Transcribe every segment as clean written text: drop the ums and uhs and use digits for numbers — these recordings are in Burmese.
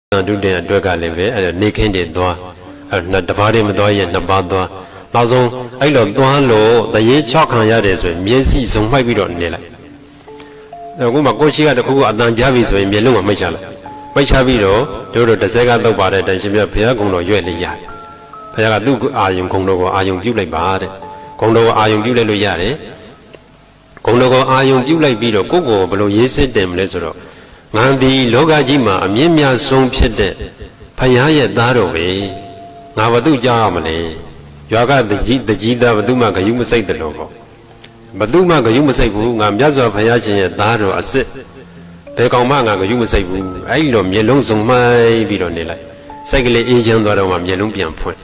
ဒုတင်အတွက်ကလည်းပဲအဲ့နေခင်းတွေသွားအဲ့တပါးတွေမသွားရင်နှစ်ပါးသွားနောက်ဆုံးအဲ့လိုသွားလို့တရေ6ခံရတယ်ဆိုရင်မျက်စိစုံမှိုက်ပြီးတော့နေလိုက်အခုမှကိုရှိကတခုခုအတန်ကြားပြီဆိုရင်မျက်လုံးကမိတ်ချလိုက်မိတ်ချပြီးတော့တို့တစ်စက်ကတုတ်ပါတဲ့တိုင်ရှင်ပြဘုရားကုံတော်ရွက်လေးရတယ်ဘုရားကသူ့အာယုံကုံတော်ကိုအာယုံပြုတ်လိုက်ပါတဲ့ကုံတော်ကိုအာယုံပြုတ်လိုက်လို့ရတယ်ကုံတော်ကိုအာယုံပြုတ်လိုက်ပြီးတော့ကိုယ့်ကိုဘယ်လိုရေးစစ်တယ်မလဲဆိုတော့ငါဒီလောကကြီးမှာအမြင့်မြတ်ဆုံးဖြစ်တဲ့ဖယားရဲ့သားတော်ပဲငါဘာသူကြောက်ရမလဲရွာကတကြီးသားဘသူမှဂယုမစိတ်တယ်လို့ပေါ့ဘသူမှဂယုမစိတ်ဘူးငါမြတ်စွာဘုရားရှင်ရဲ့သားတော်အစ်စ်ဘယ်ကောင်မှငါဂယုမစိတ်ဘူးအဲ့လိုမျက်လုံးစုံမှိုင်းပြီးတော့နေလိုက်စိတ်ကလေးအေးချမ်းသွားတော့မှမျက်လုံးပြန်ဖွင့်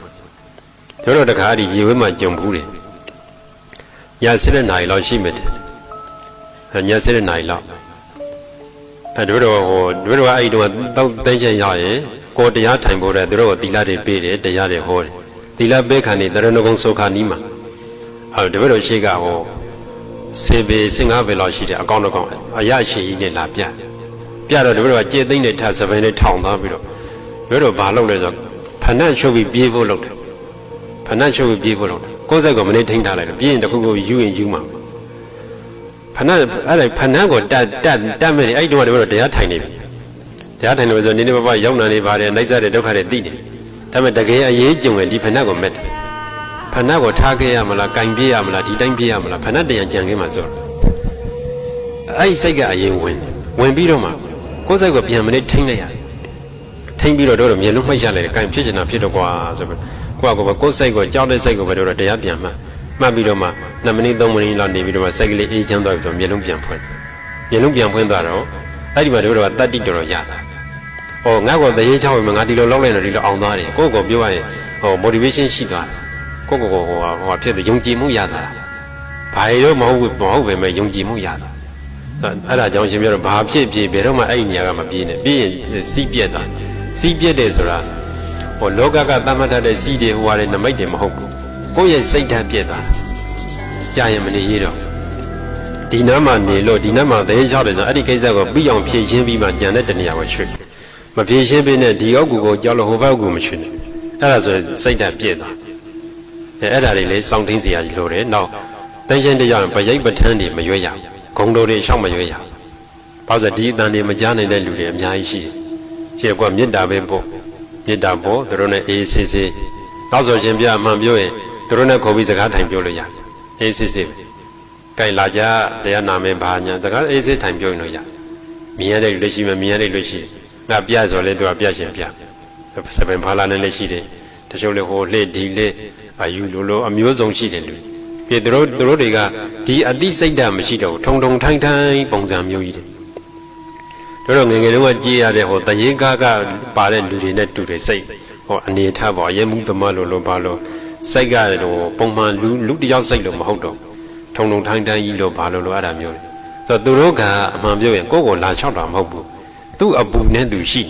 တို့တခါဒီရေဝဲမှာကြုံဘူးတယ်ည7 နာရီလောက်ရှိမယ်ည7 နာရီလောက်အဲ့တို့ကအဲ့တုန်းကတောက်သိချင်းရရင်ကိုတရားထိုင်ဖို့တဲ့တို့ကသီလတွေပေးတယ်တရားတွေဟောတယ်သီလပေးခံနေတရဏဂုံသုခာနီးမှာအဲ့တို့ရှိကဟောစေပေ15ပေလောက်ရှိတယ်အကောင့်တော့အရရှိကြီးနဲ့လာပြတော့တို့ကကြေသိမ့်နဲ့ထစပင်းနဲ့ထောင်သွားပြီးတော့တို့ဘာလုပ်လဲဆိုဖဏတ်ချုပ်ပြီးပြေးဖို့လုပ်တယ်ဖဏတ်ချုပ်ပြီးပြေးဖို့လုပ်တယ်ကိုယ်စိတ်ကမနေထိန်းထားလိုက်တော့ပြေးရင်တခုခုယူရင်ယူမှာဖဏတ်အဲ့ဖဏတ်ကိုတတ်မဲ့အဲ့တုန်းကတို့တရားထိုင်နေပြီတရားထိုင်လို့ဆိုနေနေပါရောက်နာနေပါတယ်နှိုက်စားတဲ့ဒုက္ခတွေသိတယ်ဒါပေမဲ့တကယ်အရေးကြုံရင်ဒီဖဏတ်ကိုမက်တယ်ဖဏတ်ကိုထားခဲ့ရမလားကင်ပြေးရမလားဒီတိုင်းပြေးရမလားဖဏတ်တရားကြံခဲ့မှဆိုအဲ့စိတ်ကအရင်ဝင်ပြီးတော့မှကိုယ်စိတ်ကိုပြန်မနေထိန်းလိုက်ရတယ်ထိန်းပြီးတော့တို့မျက်လုံးမှိတ်ရလိုက်တယ်ကင်ဖြစ်ချင်တာဖြစ်တော့ကွာဆိုပြီးကိုယ့်ကိုယ်စိတ်ကိုကြောက်တဲ့စိတ်ကိုပဲတို့တရားပြန်မှတ်ပြီးတော့မှ2 မိနစ်3 မိနစ်လောက်နေပြီးတော့မှစိတ်ကလေးအေးချမ်းသွားပြီးတော့မျက်လုံးပြန်ဖွင့်သွားတော့အဲ့ဒီမှာတို့ကတတ္တိတော်ရတာဟောငါ့ကိုတရေချောင်းဝင်ငါဒီလိုလောက်လိုက်တော့ဒီလိုအောင်သွားတယ်ကိုယ့်ကိုပြောရရင်ဟော motivation ရှိသွားတယ်ကိုယ့်ကိုဟိုဖြစ်လို့ယုံကြည်မှုရတာဘာလို့မဟုတ်ပဲမဲ့ယုံကြည်မှုရတာအဲ့ဒါကြောင့်ရှင်ပြောတော့ဘာဖြစ်ဘယ်တော့မှအဲ့ဒီနေရာကမပြေးနဲ့ပြေးရင်စီးပြက်တာစီးပြက်တယ်ဆိုတာဟောလောကကသတ်မှတ်တဲ့စီးတွေဟိုဟာတွေနမိတ်တွေမဟုတ်ဘူးကိုယ့်ရဲ့စိတ်ဓာတ်ပြက်တာကြာရင်မနေရတော့ဒီနားမှာနေလို့ဒီနားမှာသဲလျှောက်တယ်ဆိုအဲ့ဒီကိစ္စကိုပြီးအောင်ဖြည့်ရှင်းပြီးမှကြံတဲ့တနေရာကိုရွှေ့မဖြည့်ရှင်းပြီးနဲ့ဒီအောက်ကိုကြောက်လို့ဟိုဘက်ကိုမရွှေ့နဲ့အဲ့ဒါဆိုစိတ်ဓာတ်ပြက်သွားအဲ့ဒါတွေလေစောင့်ထင်းစရာကြီးလို့တယ်နောက်တန်ရှင်းတရားပရိတ်ပဋ္ဌာန်းတွေမရွေ့ရဂုံတော်တွေရှောက်မရွေ့ရဘာလို့ဒီအတန်တွေမကြားနိုင်တဲ့လူတွေအများကြီးရှိတယ်ကျေကွာမေတ္တာပဲပို့မေတ္တာပို့သူတို့နဲ့အေးဆေးဆေးနောက်ဆိုရှင်ပြအမှန်ပြောရင်သူတို့နဲ့ခေါ်ပြီးစကားထိုင်ပြောလို့ရအေးဆေးဆေးကဲလာကြတရားနာမည်ဘာညာစကားအေးဆေးထိုင်ပြောရင်လို့ရမြင်ရတဲ့လူလည်းရှိမယ်မြင်ရတဲ့လူရှိငါပြဆိုလဲသူကပြရှင်ပြစပင်ဖာလာနဲ့လည်းရှိတယ်တချို့လည်းဟိုလှည့်ဒီလှည့်အယူလိုအမျိုးစုံရှိတယ်လူပြေသူတို့တွေကဒီအတိစိတ်ဓာတ်မရှိတော့ထုံထိုင်းပုံစံမျိုးကြီးတယ်တို့ငယ်ငယ်တုန်းကကြည်ရတဲ့ဟိုတရေကားကပါတဲ့လူတွေနဲ့တူတယ်စိတ်ဟောအနေထားပေါ့အရေးမှုသမားလို့ဘာလို့စိတ်ကဟိုပုံမှန်လူတယောက်စိတ်လို့မဟုတ်တော့ထုံထိုင်းကြီးလို့ဘာလို့အဲ့ဒါမျိုးဆိုတော့သူတို့ကအမှန်ပြောရင်ကိုယ့်ကိုလာချောက်တာမဟုတ်ဘူးသူ့အပူနဲ့သူရှိ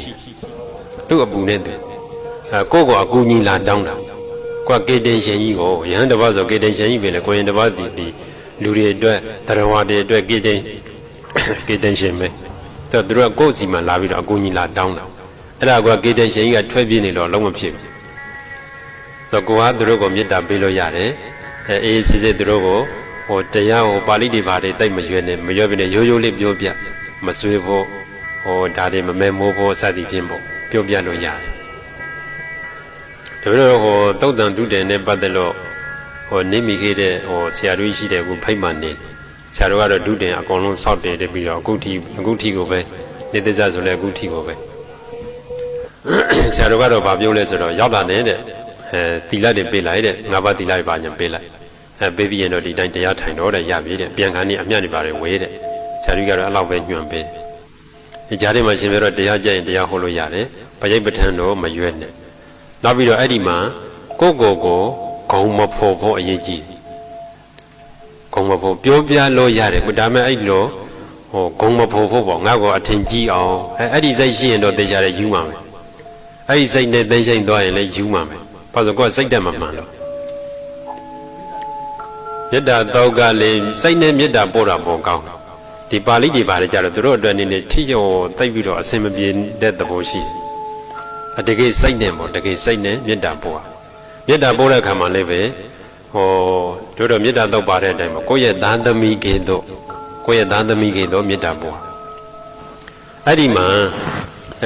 သူ့အပူနဲ့သူကိုယ့်ကိုအကူကြီးလာတောင်းတာကွာကေတင်ရှင်ကြီးကိုယဟန်တစ်ပါးဆိုကေတင်ရှင်ကြီးပဲလေကိုရင်တစ်ပါးဒီလူတွေအတွက်တရားဝါတွေအတွက်ကေတင်ရှင်ပဲသူတို့ကကိုယ့်စီမှာလာပြီးတော့အကူကြီးလာတောင်းတာအဲ့ဒါကကေတင်ရှင်ကြီးကထွက်ပြေးနေတော့လုံးဝဖြစ်ဘူးဆိုတော့ကိုကသူတို့ကိုမေတ္တာပေးလို့ရတယ်အေးစစ်စစ်သူတို့ကိုဟိုတရားဟိုပါဠိတွေဘာတွေတိတ်မရွယ်နဲ့မရွယ်ပြီးနဲ့ရိုးရိုးလေးပြောပြမဆွေးဖို့ဟိုဒါတွေမမဲမိုးဖို့စသည်ဖြင့်ပေါ့ပြောပြလို့ရတယ်ဒါပေမဲ့ဟိုတုတ်တန်တုတယ်နဲ့ပတ်သက်လို့ဟိုနေမိခဲ့တဲ့ဟိုဆရာတို့ရှိတယ်ကိုဖိတ်မှနေဆရာတို့ကတော့တုတယ်အကုန်လုံးစောက်တယ်တပြီးတော့အခုထီကိုပဲနေသစ္စာဆိုလဲအခုထီကိုပဲဆရာတို့ကတော့ဗာပြောလဲဆိုတော့ရောက်လာတဲ့သီလတွေပေးလိုက်တဲ့၅ပါးသီလတွေပါညာပေးလိုက်ပေးပြီးရင်တော့ဒီတိုင်းတရားထိုင်တော့တဲ့ရပြီတဲ့ပြန်ခါနေအမြတ်တွေပါတယ်ဝေးတဲ့ဆရာတို့ကတော့အဲ့လောက်ပဲညွှန်ပေးဒီကြားထဲမှာရှင်ပြတော့တရားကြရင်တရားဟောလို့ရတယ်ပရိပဋ္ဌာန်းတော့မရွဲ့နဲ့နောက်ပြီးတော့အဲ့ဒီမှာကိုဂုံမဖို့အရေးကြီးဂုံမဖို့ပြောပြလို့ရတယ်ဒါပေမဲ့အဲ့လိုဟိုဂုံမဖို့ပေါ့ငါ့ကိုအထင်ကြီးအောင်အဲ့ဒီစိတ်ရှိရင်တော့သိကြတယ်ယူမှာမယ်အဲ့ဒီစိတ်နဲ့သိရှိန်သွားရင်လည်းယူမှာမယ်ဘာလို့ကိုယ်စိတ်တက်မှမှန်လို့မေတ္တာတောက်ကလေးစိတ်နဲ့မေတ္တာပို့တာပေါ်ကောင်းဒီပါဠိတွေပါတယ်ကြတော့သူတို့အတွက်အနေနဲ့ထိကျော်သိပြီးတော့အစင်မပြေတဲ့သဘောရှိတယ် တကယ်စိတ်နဲ့ပေါ့တကယ်စိတ်နဲ့မေတ္တာပို့မေတ္တာပို့တဲ့အခါမှာလည်းပဲဟောတို့မေတ္တာတော့ပါတဲ့အတိုင်းမှာကိုယ့်ရဲ့သားသမီးခင်တို့ကိုယ့်ရဲ့သားသမီးခင်တို့မေတ္တာပို့အဲ့ဒီမှာ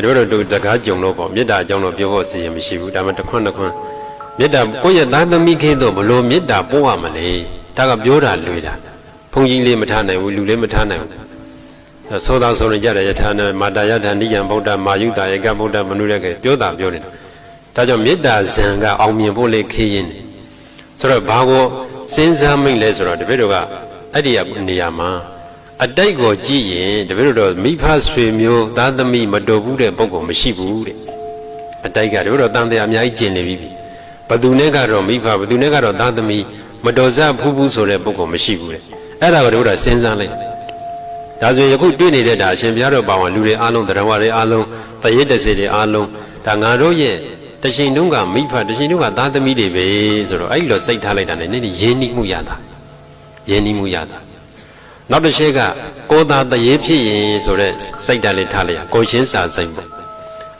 တို့စကားကြုံလို့ပေါ့မေတ္တာအကြောင်းတော့ပြောဖို့စီရင်မရှိဘူးဒါမှတခွန်းမေတ္တာကိုယ့်ရဲ့သားသမီးခင်တို့ဘလို့မေတ္တာပို့ရမလဲဒါကပြောတာလွေတာဘုန်းကြီးလေးမထားနိုင်ဘူးလူလေးမထားနိုင်ဘူးသောသာဆိုရင်ကြတဲ့ယထာနဲ့မာတာယထာနိယံဗုဒ္ဓမာယုတာဧကဗုဒ္ဓမနုရကေပြောတာပြောနေတာဒါကြောင့်မေတ္တာဇံကအောင်မြင်ဖို့လေခေးရင်ဆိုတော့ဘာကိုစဉ်းစားမိတ်လဲဆိုတော့တပည့်တို့ကအဲ့ဒီနေရာမှာအတိုက်ကိုကြည့်ရင်တပည့်တို့မိဖဆွေမျိုးသားသမီးမတော်ဘူးတဲ့ပုဂ္ဂိုလ်မရှိဘူးတဲ့အတိုက်ကတပည့်တို့တန်တရားအများကြီးကျင်နေပြီဘသူနဲ့ကတော့မိဖဘသူနဲ့ကတော့သားသမီးမတော်စဖူးဖူးဆိုတဲ့ပုဂ္ဂိုလ်မရှိဘူးတဲ့အဲ့ဒါကိုတို့ကစဉ်းစားလိုက်ဒါဆိုရင်ယခုတွေ့နေတဲ့ဒါအရှင်ဘုရားတော်ပါဝင်လူတွေအားလုံးတရားဝတွေအားလုံးတရေတစေတွေအားလုံးဒါငါတို့ရဲ့တရှင်တုံးကမိဖတရှင်တုံးကသားသမီးတွေပဲဆိုတော့အဲ့လိုစိတ်ထားလိုက်တာနဲ့နည်းနည်းရင်းနှီးမှုရတာနောက်တစ်ချက်ကကိုယ်သာတရေဖြစ်ရင်ဆိုတော့စိတ်ဓာတ်လေးထားလိုက်ရကိုချင်းစာစိတ်ပေါ့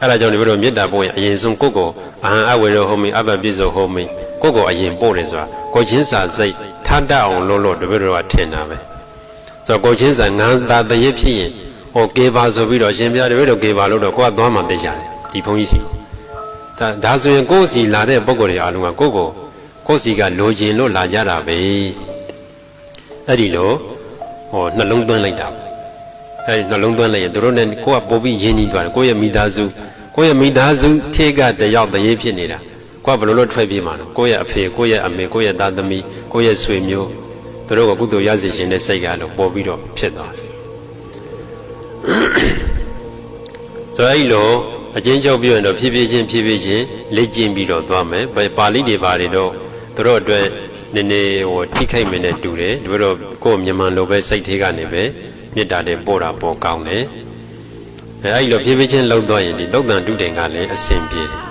အဲ့ဒါကြောင့်ဒီဘက်တော့မေတ္တာပို့ရင်အရင်ဆုံးကိုယ့်ကိုအဟံအဝေရောဟောမိအပ္ပပိစ္ဆောဟောမိကိုယ့်ကိုအရင်ပို့တယ်ဆိုတာကိုချင်းစာစိတ်ထားတတ်အောင်လို့ဒီဘက်တော့ကထင်တာပဲဆိုတော့ကိုချင်းစာငါသာတရေဖြစ်ရင်ဟိုကေပါဆိုပြီးတော့ရှင်ပြဒီဘက်တော့ကေပါလို့တော့ကိုကသွားမှသိကြတယ်ဒီဘုန်းကြီးစီဒါဆိုရင်ကိုယ်စီလာတဲ့ပုံကိုယ်တွေအားလုံးကကိုယ်စီကလိုချင်လို့လာကြတာပဲအဲ့ဒီလိုဟောနှလုံးသွင်းလိုက်တာအဲ့ဒီနှလုံးသွင်းလိုက်ရင်တို့နဲ့ကိုယ်ကပို့ပြီးရင်းနှီးသွားတယ်ကိုယ့်ရဲ့မိသားစုထေကတယောက်တရေဖြစ်နေတာကိုယ်ကဘယ်လိုလုပ်ထွက်ပြေးမှာလဲကိုယ့်ရဲ့အဖေကိုယ့်ရဲ့အမေကိုယ့်ရဲ့သားသမီးကိုယ့်ရဲ့ဆွေမျိုးတို့ကကုသိုလ်ရစေခြင်းနဲ့စိတ်ကတော့ပေါ်ပြီးတော့ဖြစ်သွားတယ်ဆိုအဲ့လိုအချင်းချုပ်ပြရင်တော့ဖြည်းဖြည်းချင်းလေ့ကျင့်ပြီးတော့သွားမယ်ပါဠိတွေပါတွေတော့တို့အတွက်နည်းနည်းဟိုထိခိုက်မင်းနဲ့တူတယ်ဒီလိုကိုယ်မြန်မာလိုပဲစိတ်သေးကနေပဲမေတ္တာတွေပို့တာပေါ်ကောင်းတယ်အဲ့လိုဖြည်းဖြည်းချင်းလှုပ်သွားရင်ဒီသုတ်တန်တုတေကလည်းအစဉ်ပြေတယ်